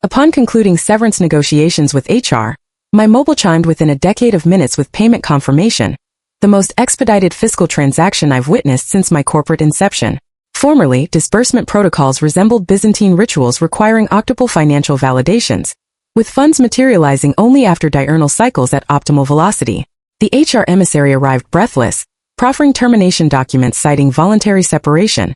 Upon concluding severance negotiations with HR, my mobile chimed within a decade of minutes with payment confirmation, the most expedited fiscal transaction I've witnessed since my corporate inception. Formerly, disbursement protocols resembled Byzantine rituals requiring octuple financial validations, with funds materializing only after diurnal cycles at optimal velocity. The HR emissary arrived breathless, proffering termination documents citing voluntary separation,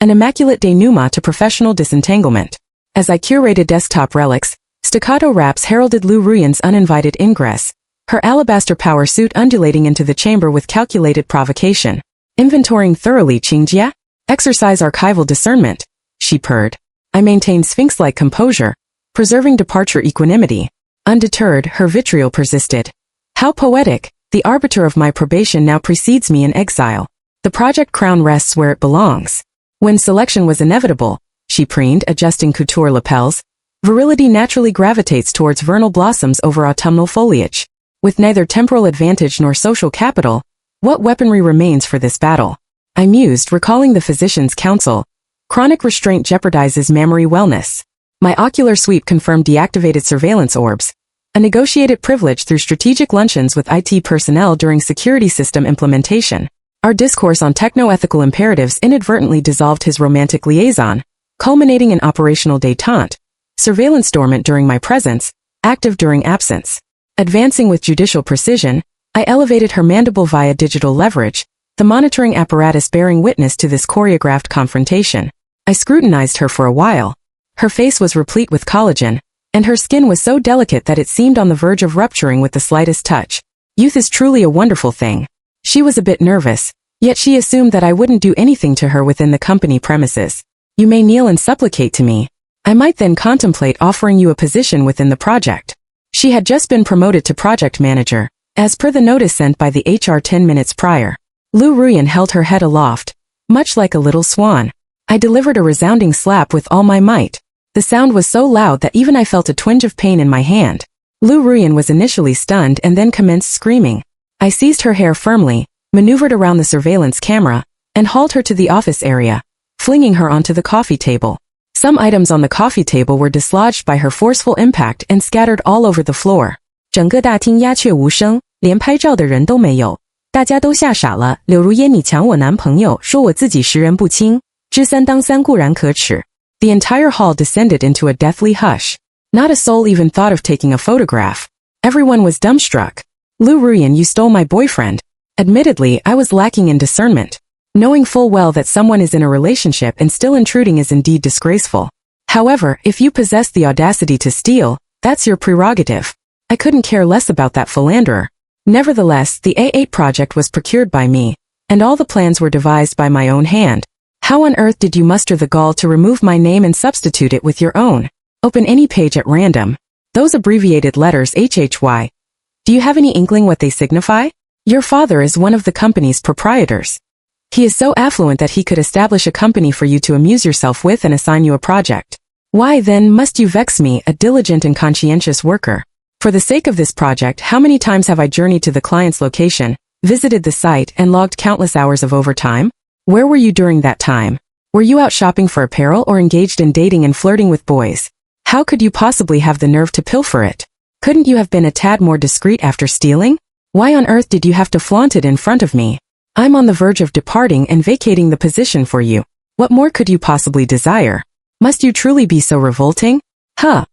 an immaculate denouement to professional disentanglement. As I curated desktop relics, staccato raps heralded Lu Ruyan's uninvited ingress, her alabaster power suit undulating into the chamber with calculated provocation. Inventorying thoroughly, Qingjia? Exercise archival discernment, she purred. I maintained sphinx-like composure, preserving departure equanimity. Undeterred, her vitriol persisted. How poetic, the arbiter of my probation now precedes me in exile. The project crown rests where it belongs. When selection was inevitable, she preened, adjusting couture lapels, virility naturally gravitates towards vernal blossoms over autumnal foliage. With neither temporal advantage nor social capital, what weaponry remains for this battle? I mused, recalling the physician's counsel. Chronic restraint jeopardizes mammary wellness. My ocular sweep confirmed deactivated surveillance orbs, a negotiated privilege through strategic luncheons with IT personnel during security system implementation. Our discourse on techno-ethical imperatives inadvertently dissolved his romantic liaison, culminating in operational détente, surveillance dormant during my presence, active during absence. Advancing with judicial precision, I elevated her mandible via digital leverage, the monitoring apparatus bearing witness to this choreographed confrontation. I scrutinized her for a while. Her face was replete with collagen, and her skin was so delicate that it seemed on the verge of rupturing with the slightest touch. Youth is truly a wonderful thing. She was a bit nervous, yet she assumed that I wouldn't do anything to her within the company premises. You may kneel and supplicate to me. I might then contemplate offering you a position within the project. She had just been promoted to project manager, as per the notice sent by the HR 10 minutes prior. Lu Ruyan held her head aloft, much like a little swan. I delivered a resounding slap with all my might. The sound was so loud that even I felt a twinge of pain in my hand. Lu Ruyan was initially stunned and then commenced screaming. I seized her hair firmly, maneuvered around the surveillance camera, and hauled her to the office area, flinging her onto the coffee table. Some items on the coffee table were dislodged by her forceful impact and scattered all over the floor. 整个大厅鸦雀无声，连拍照的人都没有。大家都吓傻了。柳如烟，你抢我男朋友，说我自己识人不清，知三当三固然可耻。The entire hall descended into a deathly hush. Not a soul even thought of taking a photograph. Everyone was dumbstruck. Lu Ruyan, you stole my boyfriend. Admittedly, I was lacking in discernment. Knowing full well that someone is in a relationship and still intruding is indeed disgraceful. However, if you possess the audacity to steal, that's your prerogative. I couldn't care less about that philanderer. Nevertheless, the A8 project was procured by me, and all the plans were devised by my own hand. How on earth did you muster the gall to remove my name and substitute it with your own? Open any page at random. Those abbreviated letters HHY. Do you have any inkling what they signify? Your father is one of the company's proprietors. He is so affluent that he could establish a company for you to amuse yourself with and assign you a project. Why then must you vex me, a diligent and conscientious worker? For the sake of this project, how many times have I journeyed to the client's location, visited the site, and logged countless hours of overtime? Where were you during that time? Were you out shopping for apparel or engaged in dating and flirting with boys? How could you possibly have the nerve to pilfer it? Couldn't you have been a tad more discreet after stealing? Why on earth did you have to flaunt it in front of me? I'm on the verge of departing and vacating the position for you. What more could you possibly desire? Must you truly be so revolting? Huh.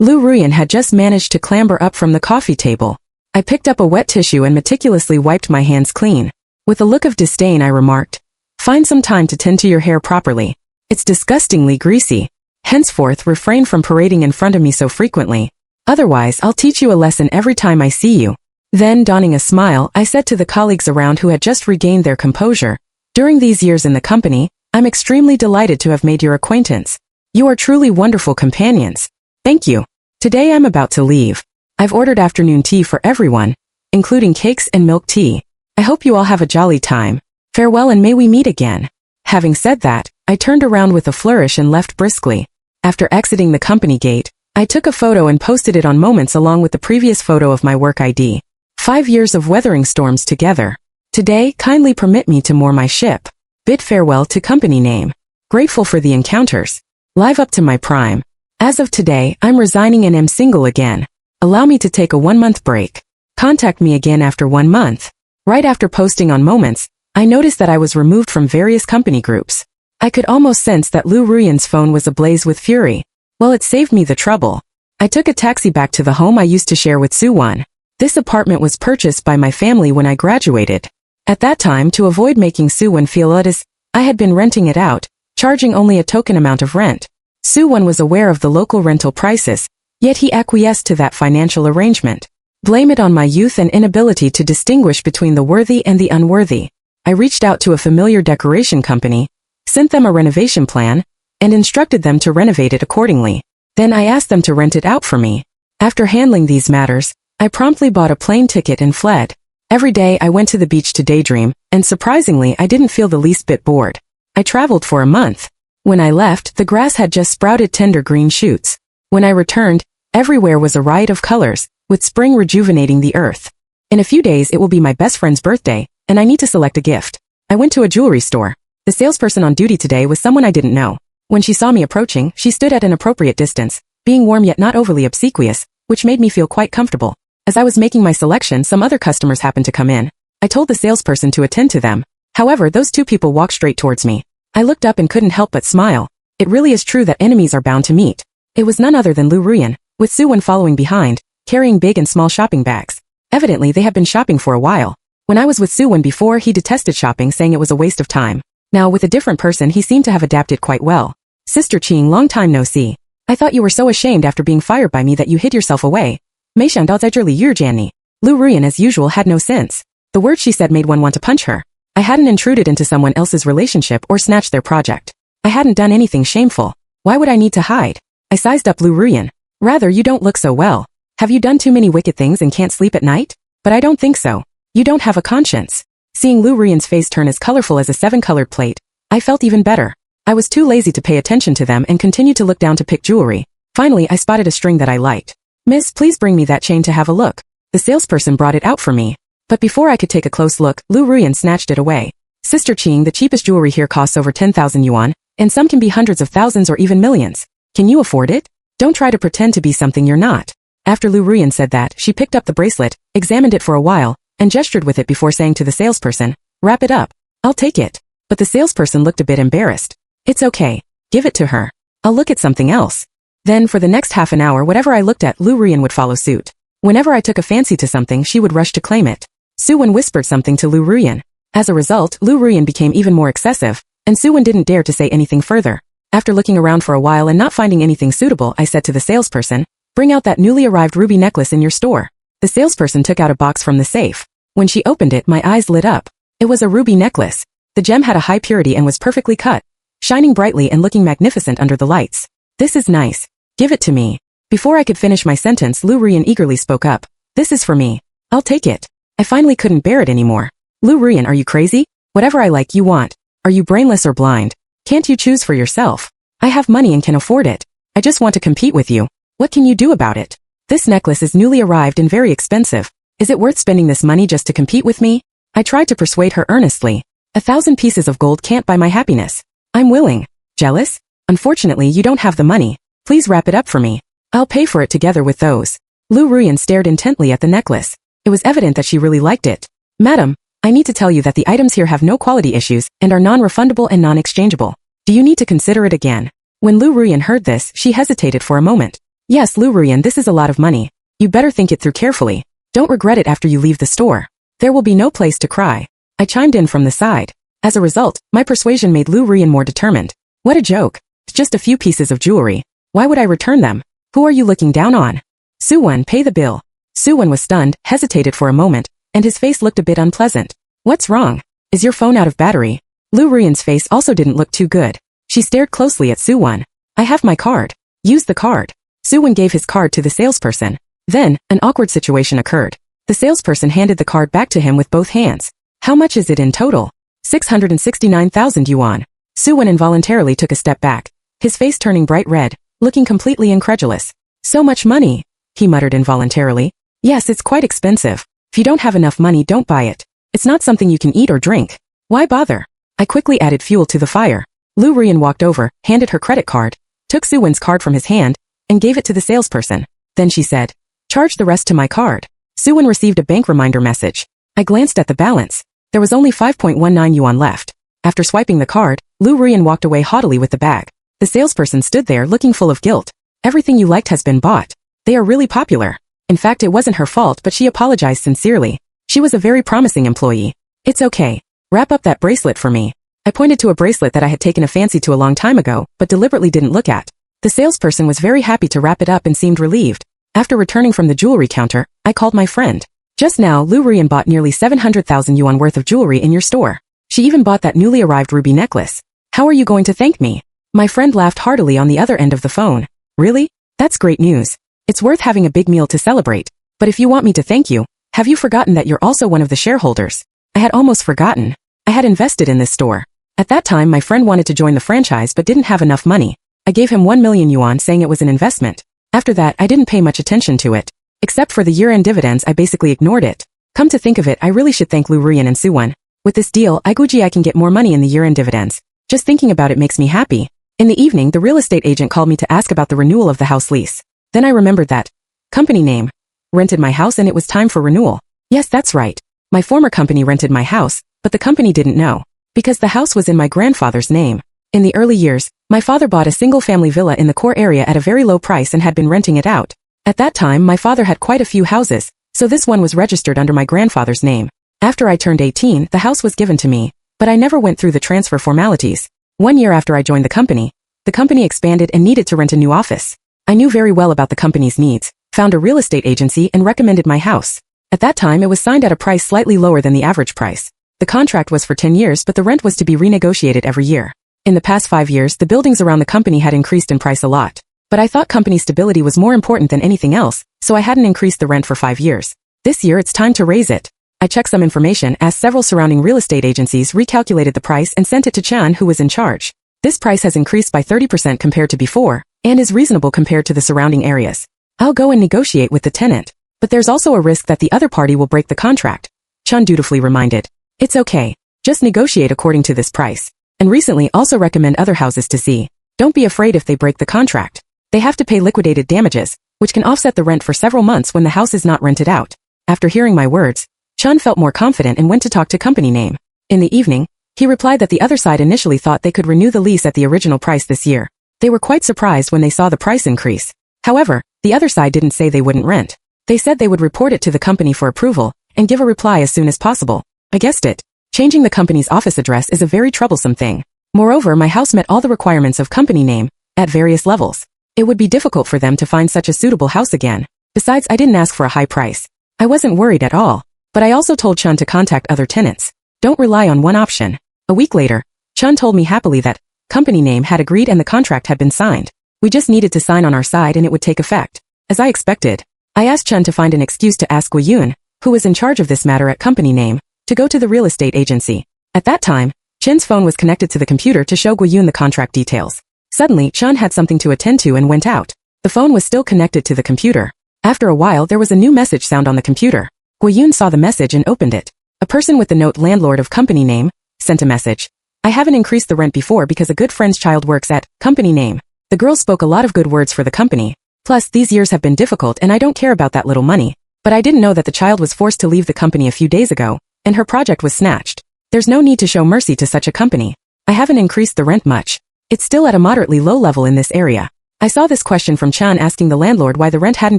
Lu Ruyan had just managed to clamber up from the coffee table. I picked up a wet tissue and meticulously wiped my hands clean. With a look of disdain, I remarked, "Find some time to tend to your hair properly. It's disgustingly greasy. Henceforth, refrain from parading in front of me so frequently. Otherwise, I'll teach you a lesson every time I see you." Then, donning a smile, I said to the colleagues around who had just regained their composure, "During these years in the company, I'm extremely delighted to have made your acquaintance. You are truly wonderful companions. Thank you. Today I'm about to leave. I've ordered afternoon tea for everyone, including cakes and milk tea. I hope you all have a jolly time. Farewell and may we meet again." Having said that, I turned around with a flourish and left briskly. After exiting the company gate, I took a photo and posted it on Moments along with the previous photo of my work ID. 5 years of weathering storms together. Today, kindly permit me to moor my ship. Bid farewell to company name. Grateful for the encounters. Live up to my prime. As of today, I'm resigning and am single again. Allow me to take a 1-month break. Contact me again after 1 month. Right after posting on Moments, I noticed that I was removed from various company groups. I could almost sense that Lu Ruyan's phone was ablaze with fury. Well, it saved me the trouble. I took a taxi back to the home I used to share with Suwon. This apartment was purchased by my family when I graduated. At that time, to avoid making Suwon feel as I had been renting it out, charging only a token amount of rent. Suwon was aware of the local rental prices, yet he acquiesced to that financial arrangement. Blame it on my youth and inability to distinguish between the worthy and the unworthy. I reached out to a familiar decoration company, sent them a renovation plan, and instructed them to renovate it accordingly. Then I asked them to rent it out for me. After handling these matters, I promptly bought a plane ticket and fled. Every day I went to the beach to daydream, and surprisingly I didn't feel the least bit bored. I traveled for a month. When I left, the grass had just sprouted tender green shoots. When I returned, everywhere was a riot of colors, with spring rejuvenating the earth. In a few days it will be my best friend's birthday, and I need to select a gift. I went to a jewelry store. The salesperson on duty today was someone I didn't know. When she saw me approaching, she stood at an appropriate distance, being warm yet not overly obsequious, which made me feel quite comfortable. As I was making my selection, some other customers happened to come in. I told the salesperson to attend to them. However, those two people walked straight towards me. I looked up and couldn't help but smile. It really is true that enemies are bound to meet. It was none other than Lu Ruyan, with Suwon following behind, carrying big and small shopping bags. Evidently, they had been shopping for a while. When I was with Suwon before, he detested shopping, saying it was a waste of time. Now, with a different person, he seemed to have adapted quite well. Sister Ching, long time no see. I thought you were so ashamed after being fired by me that you hid yourself away. 没想到在这里遇见你. Lu Ruyan, as usual, had no sense. The words she said made one want to punch her. I hadn't intruded into someone else's relationship or snatched their project. I hadn't done anything shameful. Why would I need to hide? I sized up Lu Ruyan. Rather, you don't look so well. Have you done too many wicked things and can't sleep at night? But I don't think so. You don't have a conscience. Seeing Lu Ruyan's face turn as colorful as a 7-colored plate, I felt even better. I was too lazy to pay attention to them and continued to look down to pick jewelry. Finally, I spotted a string that I liked. Miss, please bring me that chain to have a look. The salesperson brought it out for me. But before I could take a close look, Lu Ruyan snatched it away. Sister Ching, the cheapest jewelry here costs over 10,000 yuan, and some can be hundreds of thousands or even millions. Can you afford it? Don't try to pretend to be something you're not. After Lu Ruyan said that, she picked up the bracelet, examined it for a while, and gestured with it before saying to the salesperson, wrap it up. I'll take it. But the salesperson looked a bit embarrassed. It's okay. Give it to her. I'll look at something else. Then for the next half an hour, whatever I looked at, Lu Ruyan would follow suit. Whenever I took a fancy to something, she would rush to claim it. Suwon whispered something to Lu Ruyan. As a result, Lu Ruyan became even more excessive, and Suwon didn't dare to say anything further. After looking around for a while and not finding anything suitable, I said to the salesperson, bring out that newly arrived ruby necklace in your store. The salesperson took out a box from the safe. When she opened it, my eyes lit up. It was a ruby necklace. The gem had a high purity and was perfectly cut, shining brightly and looking magnificent under the lights. This is nice. Give it to me. Before I could finish my sentence, Lu Ruyan eagerly spoke up. This is for me. I'll take it. I finally couldn't bear it anymore. Lu Ruyan, are you crazy? Whatever I like you want. Are you brainless or blind? Can't you choose for yourself? I have money and can afford it. I just want to compete with you. What can you do about it? This necklace is newly arrived and very expensive. Is it worth spending this money just to compete with me? I tried to persuade her earnestly. 1,000 pieces of gold can't buy my happiness. I'm willing. Jealous? Unfortunately, you don't have the money. Please wrap it up for me. I'll pay for it together with those. Lu Ruyan stared intently at the necklace. It was evident that she really liked it. Madam, I need to tell you that the items here have no quality issues and are non-refundable and non-exchangeable. Do you need to consider it again? When Lu Ruyan heard this, she hesitated for a moment. Yes, Lu Ruyan, this is a lot of money. You better think it through carefully. Don't regret it after you leave the store. There will be no place to cry. I chimed in from the side. As a result, my persuasion made Lu Ruyan more determined. What a joke. It's just a few pieces of jewelry. Why would I return them? Who are you looking down on? Suwon, pay the bill. Suwon was stunned, hesitated for a moment, and his face looked a bit unpleasant. What's wrong? Is your phone out of battery? Lu Ruyan's face also didn't look too good. She stared closely at Suwon. I have my card. Use the card. Suwon gave his card to the salesperson. Then, an awkward situation occurred. The salesperson handed the card back to him with both hands. How much is it in total? 669,000 yuan. Suwon involuntarily took a step back, his face turning bright red, looking completely incredulous. So much money, he muttered involuntarily. Yes, it's quite expensive. If you don't have enough money, don't buy it. It's not something you can eat or drink. Why bother? I quickly added fuel to the fire. Lu Ruyan walked over, handed her credit card, took Suwon's card from his hand, and gave it to the salesperson. Then she said, "Charge the rest to my card." Suwon received a bank reminder message. I glanced at the balance. There was only 5.19 yuan left. After swiping the card, Lu Ruyan walked away haughtily with the bag. The salesperson stood there looking full of guilt. "Everything you liked has been bought. They are really popular." In fact, it wasn't her fault, but she apologized sincerely. She was a very promising employee. "It's okay. Wrap up that bracelet for me." I pointed to a bracelet that I had taken a fancy to a long time ago, but deliberately didn't look at. The salesperson was very happy to wrap it up and seemed relieved. After returning from the jewelry counter, I called my friend. "Just now, Lu Ruyan bought nearly 700,000 yuan worth of jewelry in your store. She even bought that newly arrived ruby necklace. How are you going to thank me?" My friend laughed heartily on the other end of the phone. "Really? That's great news. It's worth having a big meal to celebrate. But if you want me to thank you, have you forgotten that you're also one of the shareholders?" I had almost forgotten. I had invested in this store. At that time, my friend wanted to join the franchise but didn't have enough money. I gave him 1 million yuan saying it was an investment. After that, I didn't pay much attention to it. Except for the year-end dividends, I basically ignored it. Come to think of it, I really should thank Lu Ruyan and Suwon. With this deal, I can get more money in the year-end dividends. Just thinking about it makes me happy. In the evening, the real estate agent called me to ask about the renewal of the house lease. Then I remembered that company name rented my house and it was time for renewal. Yes, that's right. My former company rented my house, but the company didn't know. Because the house was in my grandfather's name. In the early years, my father bought a single-family villa in the core area at a very low price and had been renting it out. At that time, my father had quite a few houses, so this one was registered under my grandfather's name. After I turned 18, the house was given to me, but I never went through the transfer formalities. 1 year after I joined the company expanded and needed to rent a new office. I knew very well about the company's needs, found a real estate agency and recommended my house. At that time, it was signed at a price slightly lower than the average price. The contract was for 10 years, but the rent was to be renegotiated every year. In the past 5 years, the buildings around the company had increased in price a lot. But I thought company stability was more important than anything else, so I hadn't increased the rent for 5 years. This year, it's time to raise it. I checked some information, asked several surrounding real estate agencies, recalculated the price, and sent it to Chan, who was in charge. This price has increased by 30% compared to before, and is reasonable compared to the surrounding areas. I'll go and negotiate with the tenant. But there's also a risk that the other party will break the contract. Chan dutifully reminded. "It's okay. Just negotiate according to this price. And recently also recommend other houses to see. Don't be afraid if they break the contract. They have to pay liquidated damages, which can offset the rent for several months when the house is not rented out." After hearing my words, Chan felt more confident and went to talk to company name. In the evening, he replied that the other side initially thought they could renew the lease at the original price this year. They were quite surprised when they saw the price increase. However, the other side didn't say they wouldn't rent. They said they would report it to the company for approval and give a reply as soon as possible. I guessed it. Changing the company's office address is a very troublesome thing. Moreover, my house met all the requirements of company name at various levels. It would be difficult for them to find such a suitable house again. Besides, I didn't ask for a high price. I wasn't worried at all. But I also told Chun to contact other tenants. Don't rely on one option. A week later, Chun told me happily that company name had agreed and the contract had been signed. We just needed to sign on our side and it would take effect. As I expected, I asked Chun to find an excuse to ask Guiyun, who was in charge of this matter at company name, to go to the real estate agency. At that time, Chin's phone was connected to the computer to show Guiyun the contract details. Suddenly, Chun had something to attend to and went out. The phone was still connected to the computer. After a while, there was a new message sound on the computer. Guiyun saw the message and opened it. A person with the note landlord of company name sent a message. I haven't increased the rent before because a good friend's child works at company name. The girl spoke a lot of good words for the company. Plus, these years have been difficult and I don't care about that little money. But I didn't know that the child was forced to leave the company a few days ago, and her project was snatched. There's no need to show mercy to such a company. I haven't increased the rent much. It's still at a moderately low level in this area. I saw this question from Chan asking the landlord why the rent hadn't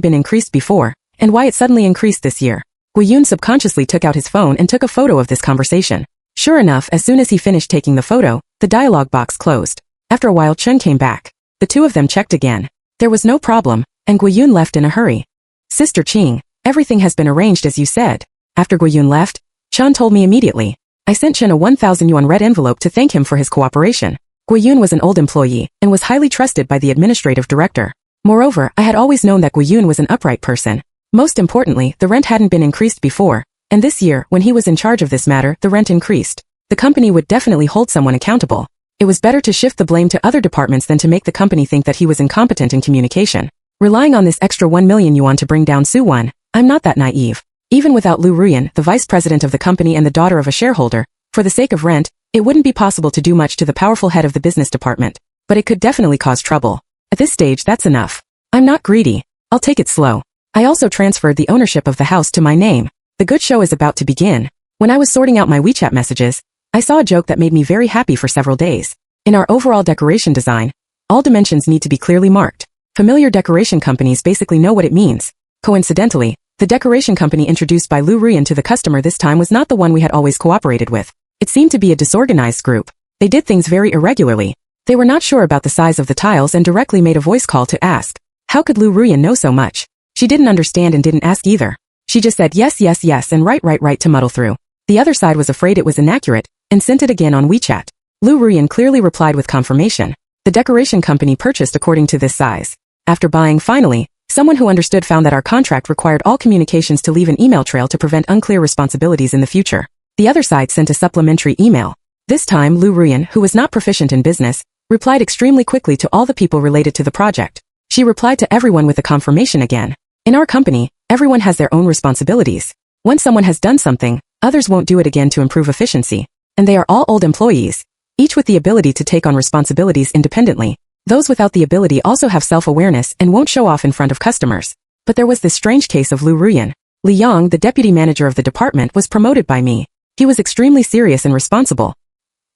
been increased before, and why it suddenly increased this year. Guiyun subconsciously took out his phone and took a photo of this conversation. Sure enough, as soon as he finished taking the photo, the dialog box closed. After a while, Chen came back. The two of them checked again. There was no problem, and Guiyun left in a hurry. Sister Qing, everything has been arranged as you said. After Guiyun left, Chen told me immediately. I sent Chen a 1,000 yuan red envelope to thank him for his cooperation. Guiyun was an old employee and was highly trusted by the administrative director. Moreover, I had always known that Guiyun was an upright person. Most importantly, the rent hadn't been increased before, and this year, when he was in charge of this matter, the rent increased. The company would definitely hold someone accountable. It was better to shift the blame to other departments than to make the company think that he was incompetent in communication. Relying on this extra 1 million yuan to bring down Suwon, I'm not that naive. Even without Lu Ruyan, the vice president of the company and the daughter of a shareholder, for the sake of rent, it wouldn't be possible to do much to the powerful head of the business department. But it could definitely cause trouble. At this stage, that's enough. I'm not greedy. I'll take it slow. I also transferred the ownership of the house to my name. The good show is about to begin. When I was sorting out my WeChat messages, I saw a joke that made me very happy for several days. In our overall decoration design, all dimensions need to be clearly marked. Familiar decoration companies basically know what it means. Coincidentally, the decoration company introduced by Lu Ruyan to the customer this time was not the one we had always cooperated with. It seemed to be a disorganized group. They did things very irregularly. They were not sure about the size of the tiles and directly made a voice call to ask. How could Lu Ruyan know so much? She didn't understand and didn't ask either. She just said yes, yes, yes and right to muddle through. The other side was afraid it was inaccurate and sent it again on WeChat. Lu Ruyan clearly replied with confirmation. The decoration company purchased according to this size. After buying finally, someone who understood found that our contract required all communications to leave an email trail to prevent unclear responsibilities in the future. The other side sent a supplementary email. This time Lu Ruyan, who was not proficient in business, replied extremely quickly to all the people related to the project. She replied to everyone with a confirmation again. In our company, everyone has their own responsibilities. Once someone has done something, others won't do it again to improve efficiency. And they are all old employees, each with the ability to take on responsibilities independently. Those without the ability also have self-awareness and won't show off in front of customers. But there was this strange case of Lu Ruyan. Li Yang, the deputy manager of the department, was promoted by me. He was extremely serious and responsible.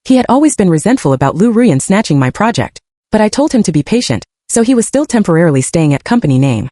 He had always been resentful about Lu Ruyan snatching my project. But I told him to be patient, so he was still temporarily staying at company name.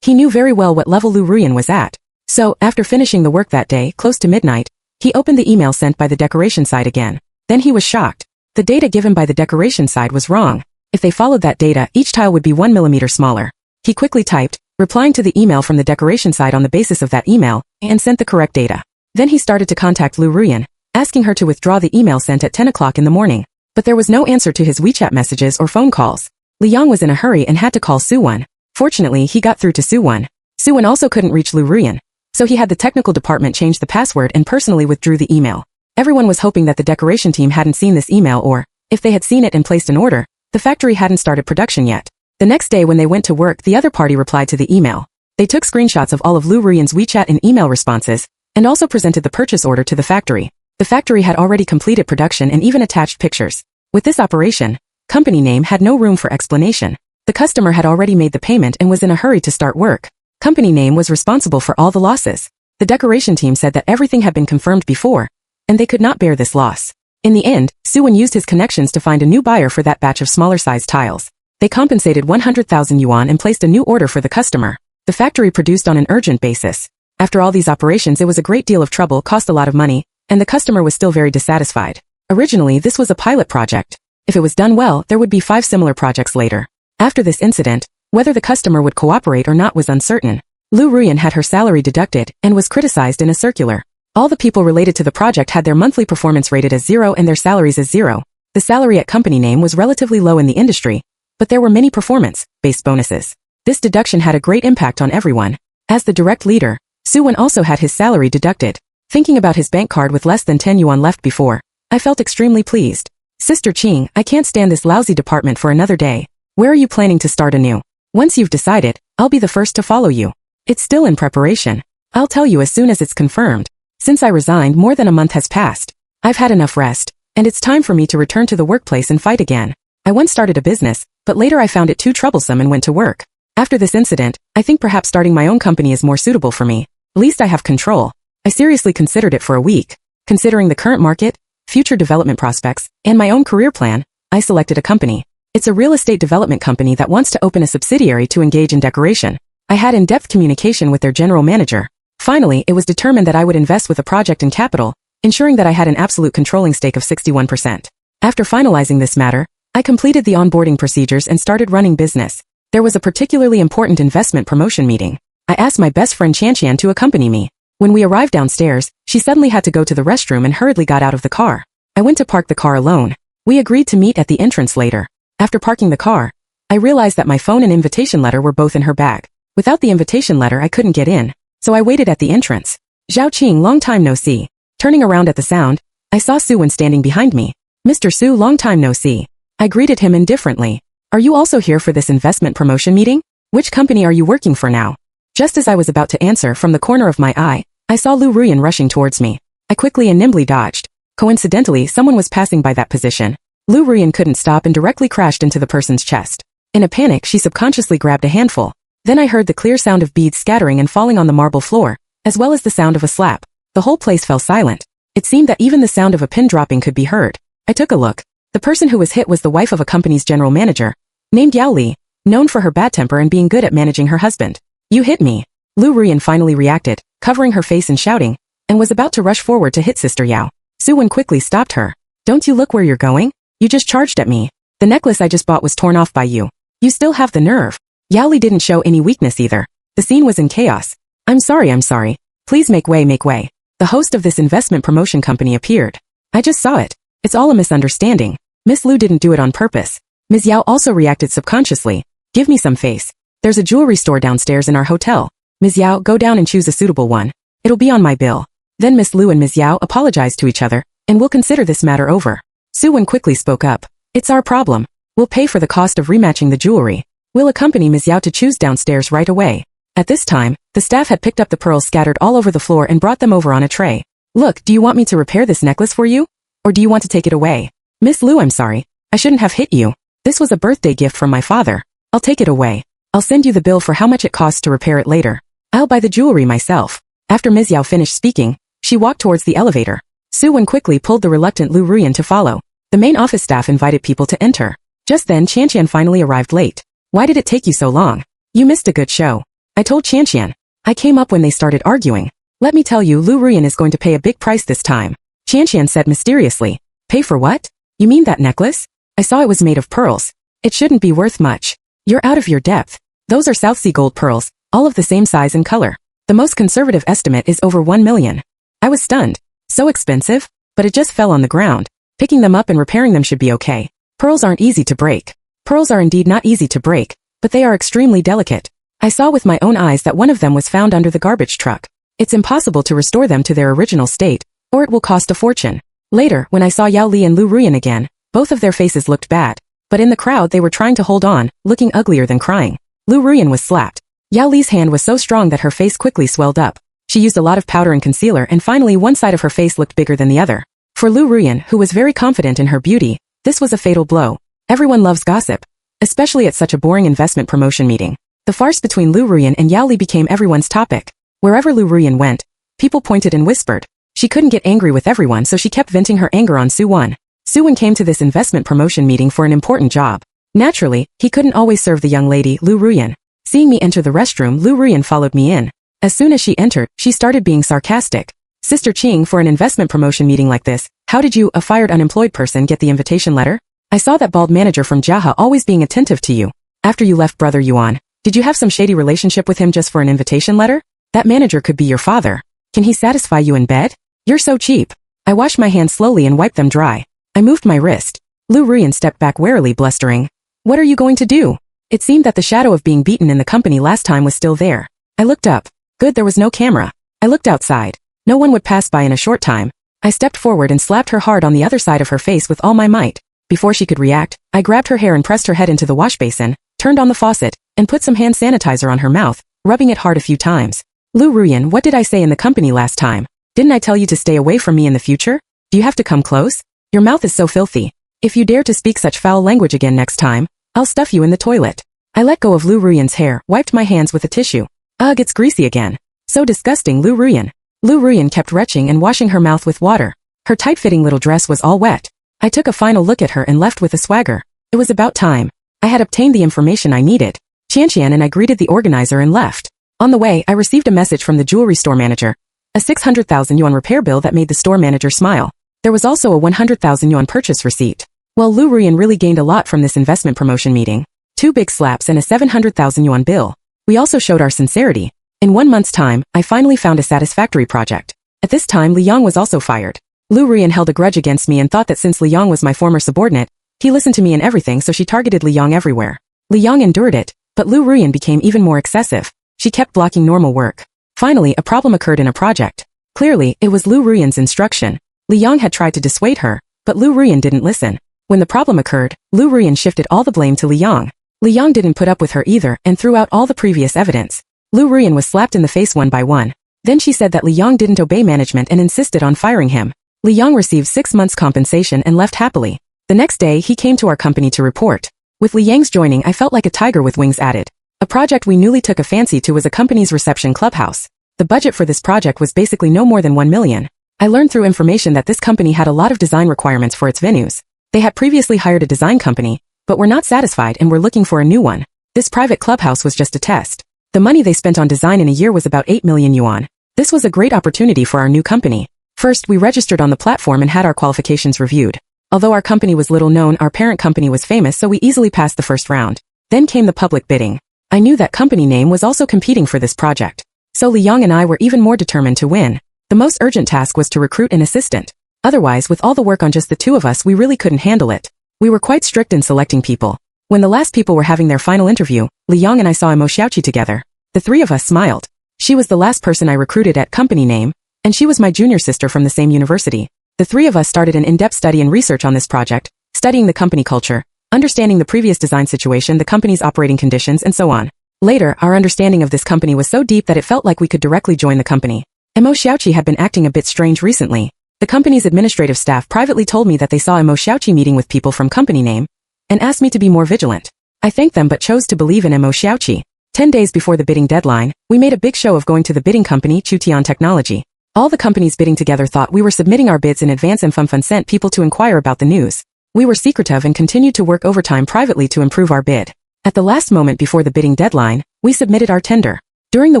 He knew very well what level Lu Ruyan was at. So, after finishing the work that day, close to midnight, he opened the email sent by the decoration side again. Then he was shocked. The data given by the decoration side was wrong. If they followed that data, each tile would be 1 millimeter smaller. He quickly typed, replying to the email from the decoration side on the basis of that email, and sent the correct data. Then he started to contact Lu Ruyan, asking her to withdraw the email sent at 10 o'clock in the morning. But there was no answer to his WeChat messages or phone calls. Li Yang was in a hurry and had to call Suwon. Fortunately, he got through to Suwon. Suwon also couldn't reach Lu Ruyan, so he had the technical department change the password and personally withdrew the email. Everyone was hoping that the decoration team hadn't seen this email or, if they had seen it and placed an order, the factory hadn't started production yet. The next day when they went to work, the other party replied to the email. They took screenshots of all of Lu Ruyan's WeChat and email responses, and also presented the purchase order to the factory. The factory had already completed production and even attached pictures. With this operation, company name had no room for explanation. The customer had already made the payment and was in a hurry to start work. Company name was responsible for all the losses. The decoration team said that everything had been confirmed before, and they could not bear this loss. In the end, Suwon used his connections to find a new buyer for that batch of smaller-sized tiles. They compensated 100,000 yuan and placed a new order for the customer. The factory produced on an urgent basis. After all these operations, it was a great deal of trouble, cost a lot of money, and the customer was still very dissatisfied. Originally, this was a pilot project. If it was done well, there would be 5 similar projects later. After this incident, whether the customer would cooperate or not was uncertain. Lu Ruyan had her salary deducted and was criticized in a circular. All the people related to the project had their monthly performance rated as 0 and their salaries as 0. The salary at company name was relatively low in the industry, but there were many performance-based bonuses. This deduction had a great impact on everyone. As the direct leader, Suwon also had his salary deducted. Thinking about his bank card with less than 10 yuan left before, I felt extremely pleased. Sister Ching, I can't stand this lousy department for another day. Where are you planning to start anew? Once you've decided, I'll be the first to follow you. It's still in preparation. I'll tell you as soon as it's confirmed. Since I resigned, more than a month has passed. I've had enough rest, and it's time for me to return to the workplace and fight again. I once started a business, but later I found it too troublesome and went to work. After this incident, I think perhaps starting my own company is more suitable for me. At least I have control. I seriously considered it for a week. Considering the current market, future development prospects, and my own career plan, I selected a company. It's a real estate development company that wants to open a subsidiary to engage in decoration. I had in-depth communication with their general manager. Finally, it was determined that I would invest with a project and capital, ensuring that I had an absolute controlling stake of 61%. After finalizing this matter, I completed the onboarding procedures and started running business. There was a particularly important investment promotion meeting. I asked my best friend Chanqian to accompany me. When we arrived downstairs, she suddenly had to go to the restroom and hurriedly got out of the car. I went to park the car alone. We agreed to meet at the entrance later. After parking the car, I realized that my phone and invitation letter were both in her bag. Without the invitation letter, I couldn't get in, so I waited at the entrance. Zhao Qing, long time no see. Turning around at the sound, I saw Suwon standing behind me. Mr. Su, long time no see. I greeted him indifferently. Are you also here for this investment promotion meeting? Which company are you working for now? Just as I was about to answer, from the corner of my eye, I saw Lu Ruyan rushing towards me. I quickly and nimbly dodged. Coincidentally, someone was passing by that position. Lu Ruyan couldn't stop and directly crashed into the person's chest. In a panic, she subconsciously grabbed a handful. Then I heard the clear sound of beads scattering and falling on the marble floor, as well as the sound of a slap. The whole place fell silent. It seemed that even the sound of a pin dropping could be heard. I took a look. The person who was hit was the wife of a company's general manager, named Yao Li, known for her bad temper and being good at managing her husband. "You hit me." Lu Ruyan finally reacted, covering her face and shouting, and was about to rush forward to hit Sister Yao. Su Wen quickly stopped her. "Don't you look where you're going? You just charged at me. The necklace I just bought was torn off by you. You still have the nerve." Yao Li didn't show any weakness either. The scene was in chaos. I'm sorry. Please make way. The host of this investment promotion company appeared. "I just saw it. It's all a misunderstanding. Miss Lu didn't do it on purpose." Ms. Yao also reacted subconsciously. "Give me some face. There's a jewelry store downstairs in our hotel. Ms. Yao, go down and choose a suitable one. It'll be on my bill." Then Miss Lu and Ms. Yao apologized to each other, and we'll consider this matter over. Su Wen quickly spoke up. "It's our problem. We'll pay for the cost of rematching the jewelry. We'll accompany Ms. Yao to choose downstairs right away." At this time, the staff had picked up the pearls scattered all over the floor and brought them over on a tray. "Look, do you want me to repair this necklace for you? Or do you want to take it away?" "Miss Lu, I'm sorry. I shouldn't have hit you. This was a birthday gift from my father. I'll take it away. I'll send you the bill for how much it costs to repair it later. I'll buy the jewelry myself." After Ms. Yao finished speaking, she walked towards the elevator. Su Wen quickly pulled the reluctant Lu Ruyan to follow. The main office staff invited people to enter. Just then Qian finally arrived late. "Why did it take you so long? You missed a good show." I told Qian. "I came up when they started arguing. Let me tell you, Lu Ruyan is going to pay a big price this time." Qian said mysteriously. "Pay for what? You mean that necklace? I saw it was made of pearls. It shouldn't be worth much. You're out of your depth. Those are South Sea gold pearls, all of the same size and color. The most conservative estimate is over 1 million. I was stunned. So expensive? But it just fell on the ground. Picking them up and repairing them should be okay. Pearls aren't easy to break. Pearls are indeed not easy to break, but they are extremely delicate. I saw with my own eyes that one of them was found under the garbage truck. It's impossible to restore them to their original state, or it will cost a fortune." Later, when I saw Yao Li and Lu Ruyan again, both of their faces looked bad. But in the crowd they were trying to hold on, looking uglier than crying. Lu Ruyan was slapped. Yao Li's hand was so strong that her face quickly swelled up. She used a lot of powder and concealer and finally one side of her face looked bigger than the other. For Lu Ruyan, who was very confident in her beauty, this was a fatal blow. Everyone loves gossip, especially at such a boring investment promotion meeting. The farce between Lu Ruyan and Yao Li became everyone's topic. Wherever Lu Ruyan went, people pointed and whispered. She couldn't get angry with everyone, so she kept venting her anger on Su Wen. Su Wen came to this investment promotion meeting for an important job. Naturally, he couldn't always serve the young lady, Lu Ruyan. Seeing me enter the restroom, Lu Ruyan followed me in. As soon as she entered, she started being sarcastic. "Sister Qing, for an investment promotion meeting like this, how did you, a fired unemployed person, get the invitation letter? I saw that bald manager from Jaha always being attentive to you. After you left Brother Yuan, did you have some shady relationship with him just for an invitation letter? That manager could be your father. Can he satisfy you in bed? You're so cheap." I washed my hands slowly and wiped them dry. I moved my wrist. Lu Ruyan stepped back warily, blustering. "What are you going to do?" It seemed that the shadow of being beaten in the company last time was still there. I looked up. Good, there was no camera. I looked outside. No one would pass by in a short time. I stepped forward and slapped her hard on the other side of her face with all my might. Before she could react, I grabbed her hair and pressed her head into the wash basin, turned on the faucet, and put some hand sanitizer on her mouth, rubbing it hard a few times. "Lu Ruyan, what did I say in the company last time? Didn't I tell you to stay away from me in the future? Do you have to come close? Your mouth is so filthy. If you dare to speak such foul language again next time, I'll stuff you in the toilet." I let go of Lu Ruyan's hair, wiped my hands with a tissue. Ugh, it's greasy again. So disgusting, Lu Ruyan. Lu Ruyan kept retching and washing her mouth with water. Her tight-fitting little dress was all wet. I took a final look at her and left with a swagger. It was about time. I had obtained the information I needed. Qian and I greeted the organizer and left. On the way, I received a message from the jewelry store manager. A 600,000 yuan repair bill that made the store manager smile. There was also a 100,000 yuan purchase receipt. Well, Lu Ruyan really gained a lot from this investment promotion meeting. 2 big slaps and a 700,000 yuan bill. We also showed our sincerity. In 1 month's time, I finally found a satisfactory project. At this time, Li Yong was also fired. Lu Ruyan held a grudge against me and thought that since Li Yong was my former subordinate, he listened to me in everything, so she targeted Li Yong everywhere. Li Yong endured it, but Lu Ruyan became even more excessive. She kept blocking normal work. Finally, a problem occurred in a project. Clearly, it was Lu Ruyan's instruction. Li Yong had tried to dissuade her, but Lu Ruyan didn't listen. When the problem occurred, Lu Ruyan shifted all the blame to Li Yong. Li Yong didn't put up with her either and threw out all the previous evidence. Lu Ruyan was slapped in the face one by one. Then she said that Li Yong didn't obey management and insisted on firing him. Li Yong received 6 months compensation and left happily. The next day, he came to our company to report. With Li Yang's joining, I felt like a tiger with wings added. A project we newly took a fancy to was a company's reception clubhouse. The budget for this project was basically no more than 1 million. I learned through information that this company had a lot of design requirements for its venues. They had previously hired a design company, but were not satisfied and were looking for a new one. This private clubhouse was just a test. The money they spent on design in a year was about 8 million yuan. This was a great opportunity for our new company. First, we registered on the platform and had our qualifications reviewed. Although our company was little known, our parent company was famous, so we easily passed the first round. Then came the public bidding. I knew that company name was also competing for this project. So Li Yang and I were even more determined to win. The most urgent task was to recruit an assistant. Otherwise, with all the work on just the two of us, we really couldn't handle it. We were quite strict in selecting people. When the last people were having their final interview, Li Yang and I saw Mo Xiaoqi together. The three of us smiled. She was the last person I recruited at company name, and she was my junior sister from the same university. The three of us started an in-depth study and research on this project, studying the company culture, understanding the previous design situation, the company's operating conditions, and so on. Later, our understanding of this company was so deep that it felt like we could directly join the company. Mo Xiaoqi had been acting a bit strange recently. The company's administrative staff privately told me that they saw Mo Xiaoqi meeting with people from company name, and asked me to be more vigilant. I thanked them but chose to believe in Mo Xiaoqi. 10 days before the bidding deadline, we made a big show of going to the bidding company, Chutian Technology. All the companies bidding together thought we were submitting our bids in advance, and Fun sent people to inquire about the news. We were secretive and continued to work overtime privately to improve our bid. At the last moment before the bidding deadline, we submitted our tender. During the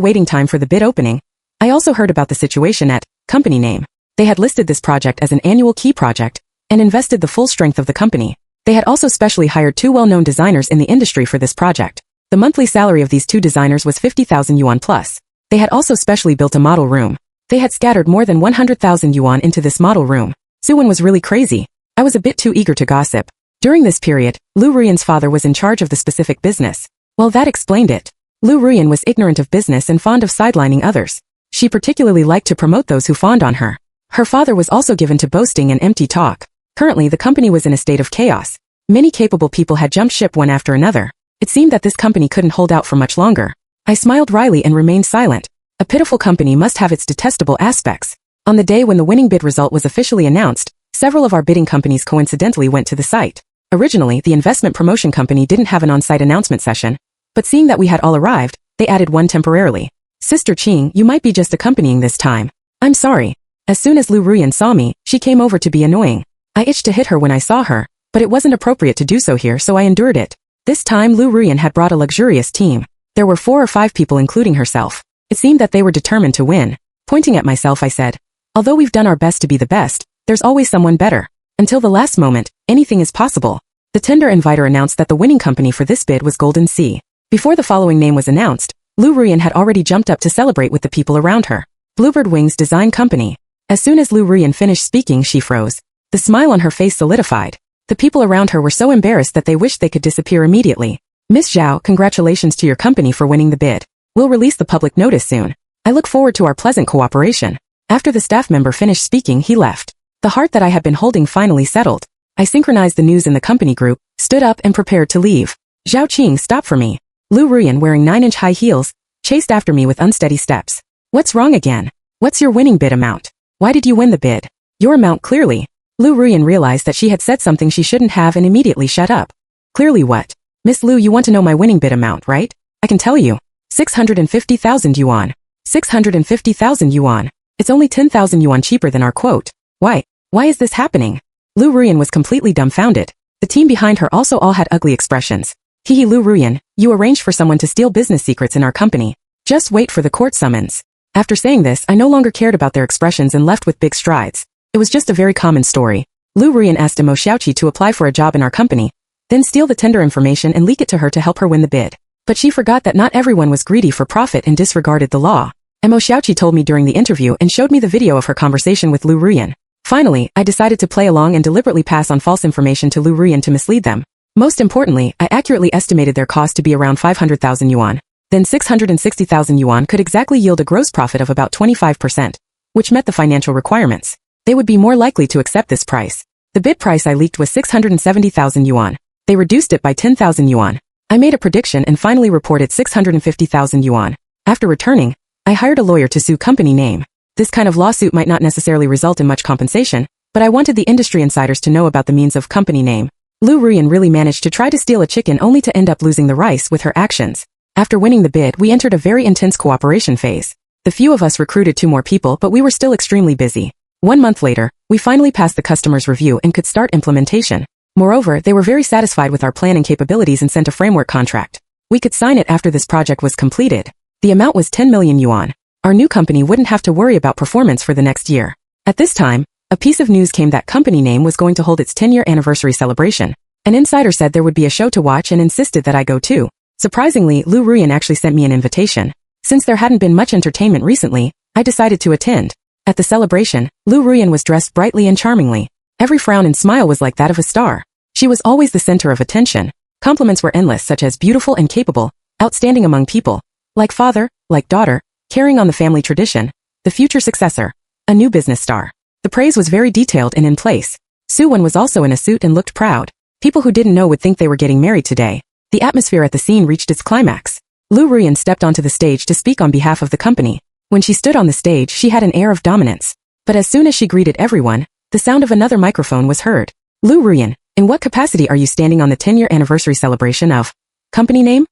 waiting time for the bid opening, I also heard about the situation at company name. They had listed this project as an annual key project and invested the full strength of the company. They had also specially hired 2 well-known designers in the industry for this project. The monthly salary of these 2 designers was 50,000 yuan plus. They had also specially built a model room. They had scattered more than 100,000 yuan into this model room. Suwan was really crazy. I was a bit too eager to gossip. During this period, Lu Ruyan's father was in charge of the specific business. Well, that explained it. Lu Ruyan was ignorant of business and fond of sidelining others. She particularly liked to promote those who fawned on her. Her father was also given to boasting and empty talk. Currently, the company was in a state of chaos. Many capable people had jumped ship one after another. It seemed that this company couldn't hold out for much longer. I smiled wryly and remained silent. A pitiful company must have its detestable aspects. On the day when the winning bid result was officially announced, several of our bidding companies coincidentally went to the site. Originally, the investment promotion company didn't have an on-site announcement session, but seeing that we had all arrived, they added one temporarily. Sister Qing, you might be just accompanying this time. I'm sorry. As soon as Lu Ruyan saw me, she came over to be annoying. I itched to hit her when I saw her, but it wasn't appropriate to do so here, so I endured it. This time Lu Ruyan had brought a luxurious team. There were 4 or 5 people including herself. It seemed that they were determined to win. Pointing at myself, I said, although we've done our best to be the best, there's always someone better. Until the last moment, anything is possible. The tender inviter announced that the winning company for this bid was Golden Sea. Before the following name was announced, Lu Ruyan had already jumped up to celebrate with the people around her. Bluebird Wings Design Company. As soon as Lu Ruyan finished speaking, she froze. The smile on her face solidified. The people around her were so embarrassed that they wished they could disappear immediately. Miss Zhao, congratulations to your company for winning the bid. We'll release the public notice soon. I look forward to our pleasant cooperation. After the staff member finished speaking, he left. The heart that I had been holding finally settled. I synchronized the news in the company group, stood up and prepared to leave. Zhao Qing stopped for me. Lu Ruyan, wearing 9-inch high heels, chased after me with unsteady steps. What's wrong again? What's your winning bid amount? Why did you win the bid? Your amount clearly. Lu Ruyan realized that she had said something she shouldn't have and immediately shut up. Clearly what? Miss Lu, you want to know my winning bid amount, right? I can tell you. 650,000 yuan. 650,000 yuan. It's only 10,000 yuan cheaper than our quote. Why is this happening? Lu Ruyan was completely dumbfounded. The team behind her also all had ugly expressions. Hehe, Lu Ruyan, you arranged for someone to steal business secrets in our company. Just wait for the court summons. After saying this, I no longer cared about their expressions and left with big strides. It was just a very common story. Lu Ruyan asked Mo Xiaoqi to apply for a job in our company, then steal the tender information and leak it to her to help her win the bid. But she forgot that not everyone was greedy for profit and disregarded the law. Mo Xiaoqi told me during the interview and showed me the video of her conversation with Lu Ruyan. Finally, I decided to play along and deliberately pass on false information to Lu Ruyan to mislead them. Most importantly, I accurately estimated their cost to be around 500,000 yuan. Then 660,000 yuan could exactly yield a gross profit of about 25%, which met the financial requirements. They would be more likely to accept this price. The bid price I leaked was 670,000 yuan. They reduced it by 10,000 yuan. I made a prediction and finally reported 650,000 yuan. After returning, I hired a lawyer to sue company name. This kind of lawsuit might not necessarily result in much compensation, but I wanted the industry insiders to know about the means of company name. Lu Ruyan really managed to try to steal a chicken only to end up losing the rice with her actions. After winning the bid, we entered a very intense cooperation phase. The few of us recruited 2 more people, but we were still extremely busy. 1 month later, we finally passed the customer's review and could start implementation. Moreover, they were very satisfied with our plan and capabilities and sent a framework contract. We could sign it after this project was completed. The amount was 10 million yuan. Our new company wouldn't have to worry about performance for the next year. At this time, a piece of news came that company name was going to hold its 10-year anniversary celebration. An insider said there would be a show to watch and insisted that I go too. Surprisingly, Lu Ruyan actually sent me an invitation. Since there hadn't been much entertainment recently, I decided to attend. At the celebration, Lu Ruyan was dressed brightly and charmingly. Every frown and smile was like that of a star. She was always the center of attention. Compliments were endless, such as beautiful and capable, outstanding among people, like father, like daughter, carrying on the family tradition, the future successor, a new business star. The praise was very detailed and in place. Su-won was also in a suit and looked proud. People who didn't know would think they were getting married today. The atmosphere at the scene reached its climax. Lu Ruyan stepped onto the stage to speak on behalf of the company. When she stood on the stage, she had an air of dominance. But as soon as she greeted everyone, the sound of another microphone was heard. Lu Ruyan, in what capacity are you standing on the 10-year anniversary celebration of company name?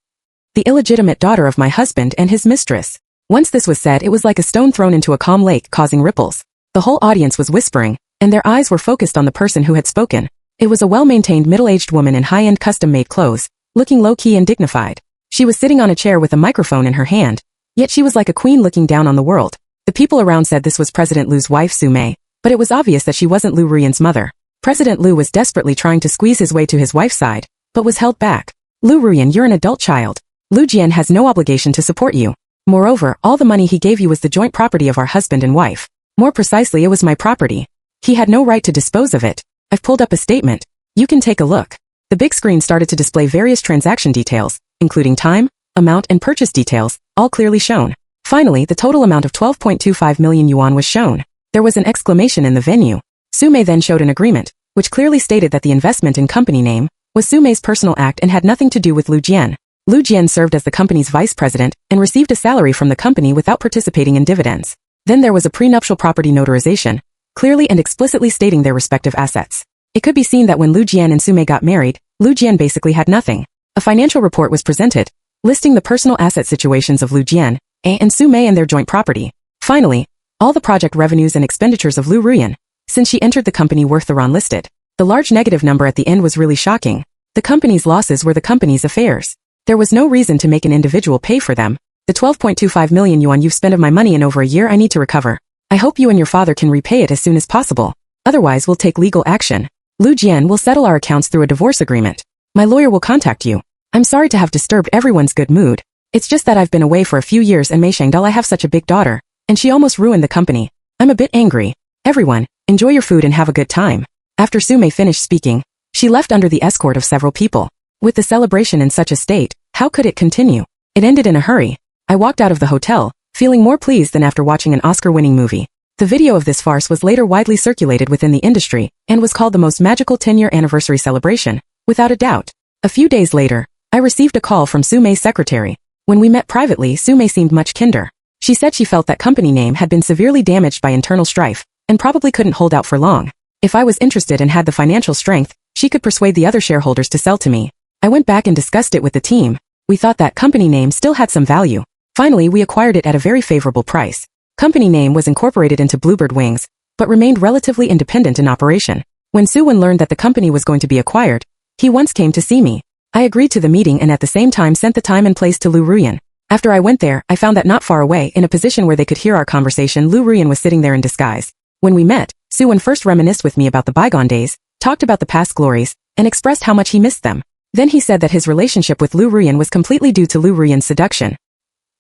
The illegitimate daughter of my husband and his mistress. Once this was said, it was like a stone thrown into a calm lake causing ripples. The whole audience was whispering, and their eyes were focused on the person who had spoken. It was a well-maintained middle-aged woman in high-end custom-made clothes, looking low-key and dignified. She was sitting on a chair with a microphone in her hand, yet she was like a queen looking down on the world. The people around said this was President Lu's wife Su-mei, but it was obvious that she wasn't Lu Ruyan's mother. President Lu was desperately trying to squeeze his way to his wife's side, but was held back. Lu Ruyan, you're an adult child. Lu Jian has no obligation to support you. Moreover, all the money he gave you was the joint property of our husband and wife. More precisely, it was my property. He had no right to dispose of it. I've pulled up a statement. You can take a look. The big screen started to display various transaction details, including time, amount and purchase details, all clearly shown. Finally, the total amount of 12.25 million yuan was shown. There was an exclamation in the venue. Su-mei then showed an agreement, which clearly stated that the investment in company name was Su-mei's personal act and had nothing to do with Lu Jian. Lu Jian served as the company's vice president and received a salary from the company without participating in dividends. Then there was a prenuptial property notarization, clearly and explicitly stating their respective assets. It could be seen that when Lu Jian and Su-mei got married, Lu Jian basically had nothing. A financial report was presented, listing the personal asset situations of Lu Jian and Su-mei and their joint property. Finally, all the project revenues and expenditures of Lu Ruyan, since she entered the company worth the RON listed. The large negative number at the end was really shocking. The company's losses were the company's affairs. There was no reason to make an individual pay for them. The 12.25 million yuan you've spent of my money in over a year I need to recover. I hope you and your father can repay it as soon as possible. Otherwise we'll take legal action. Lu Jian will settle our accounts through a divorce agreement. My lawyer will contact you. I'm sorry to have disturbed everyone's good mood. It's just that I've been away for a few years and Mei Shangdal I have such a big daughter, and she almost ruined the company. I'm a bit angry. Everyone, enjoy your food and have a good time. After Su-mei finished speaking, she left under the escort of several people. With the celebration in such a state, how could it continue? It ended in a hurry. I walked out of the hotel, feeling more pleased than after watching an Oscar-winning movie. The video of this farce was later widely circulated within the industry and was called the most magical 10-year anniversary celebration, without a doubt. A few days later, I received a call from Su-mei's secretary. When we met privately, Su-mei seemed much kinder. She said she felt that company name had been severely damaged by internal strife and probably couldn't hold out for long. If I was interested and had the financial strength, she could persuade the other shareholders to sell to me. I went back and discussed it with the team. We thought that company name still had some value. Finally, we acquired it at a very favorable price. Company name was incorporated into Bluebird Wings, but remained relatively independent in operation. When Su-won learned that the company was going to be acquired, he once came to see me. I agreed to the meeting and at the same time sent the time and place to Lu Ruyan. After I went there, I found that not far away, in a position where they could hear our conversation, Lu Ruyan was sitting there in disguise. When we met, Su-won first reminisced with me about the bygone days, talked about the past glories, and expressed how much he missed them. Then he said that his relationship with Lu Ruyan was completely due to Lu Ruyan's seduction.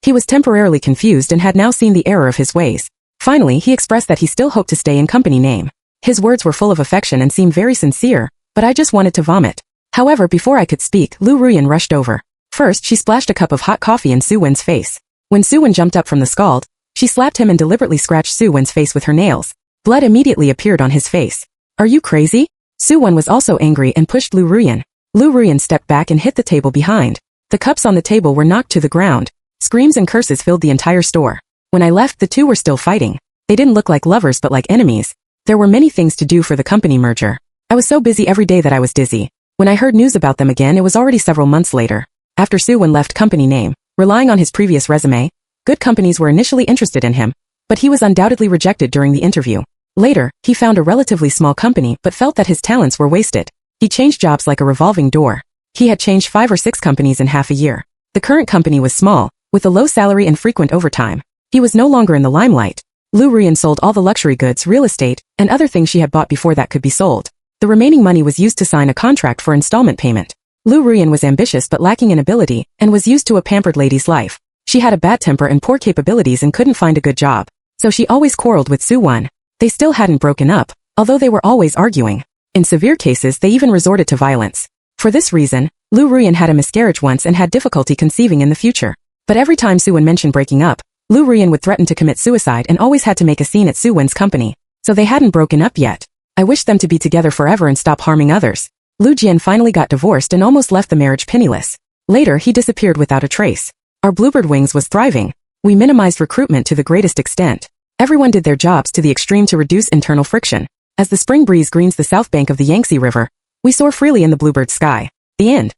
He was temporarily confused and had now seen the error of his ways. Finally, he expressed that he still hoped to stay in company name. His words were full of affection and seemed very sincere, but I just wanted to vomit. However, before I could speak, Lu Ruyan rushed over. First, she splashed a cup of hot coffee in Su-won's face. When Su-won jumped up from the scald, she slapped him and deliberately scratched Su-won's face with her nails. Blood immediately appeared on his face. Are you crazy? Su-won was also angry and pushed Lu Ruyan. Lu Ruyan stepped back and hit the table behind. The cups on the table were knocked to the ground. Screams and curses filled the entire store. When I left, the two were still fighting. They didn't look like lovers but like enemies. There were many things to do for the company merger. I was so busy every day that I was dizzy. When I heard news about them again, it was already several months later. After Soo-won left company name, relying on his previous resume, good companies were initially interested in him, but he was undoubtedly rejected during the interview. Later, he found a relatively small company but felt that his talents were wasted. He changed jobs like a revolving door. He had changed 5 or 6 companies in half a year. The current company was small, with a low salary and frequent overtime. He was no longer in the limelight. Loo Ryan sold all the luxury goods, real estate, and other things she had bought before that could be sold. The remaining money was used to sign a contract for installment payment. Loo Ryan was ambitious but lacking in ability, and was used to a pampered lady's life. She had a bad temper and poor capabilities and couldn't find a good job. So she always quarreled with Soo-won. They still hadn't broken up, although they were always arguing. In severe cases, they even resorted to violence. For this reason, Loo Ryan had a miscarriage once and had difficulty conceiving in the future. But every time Soo-won mentioned breaking up, Loo Ryan would threaten to commit suicide and always had to make a scene at Soo-won's company. So they hadn't broken up yet. I wished them to be together forever and stop harming others. Loo Jian finally got divorced and almost left the marriage penniless. Later, he disappeared without a trace. Our Bluebird Wings was thriving. We minimized recruitment to the greatest extent. Everyone did their jobs to the extreme to reduce internal friction. As the spring breeze greens the south bank of the Yangtze River, we soar freely in the bluebird sky. The end.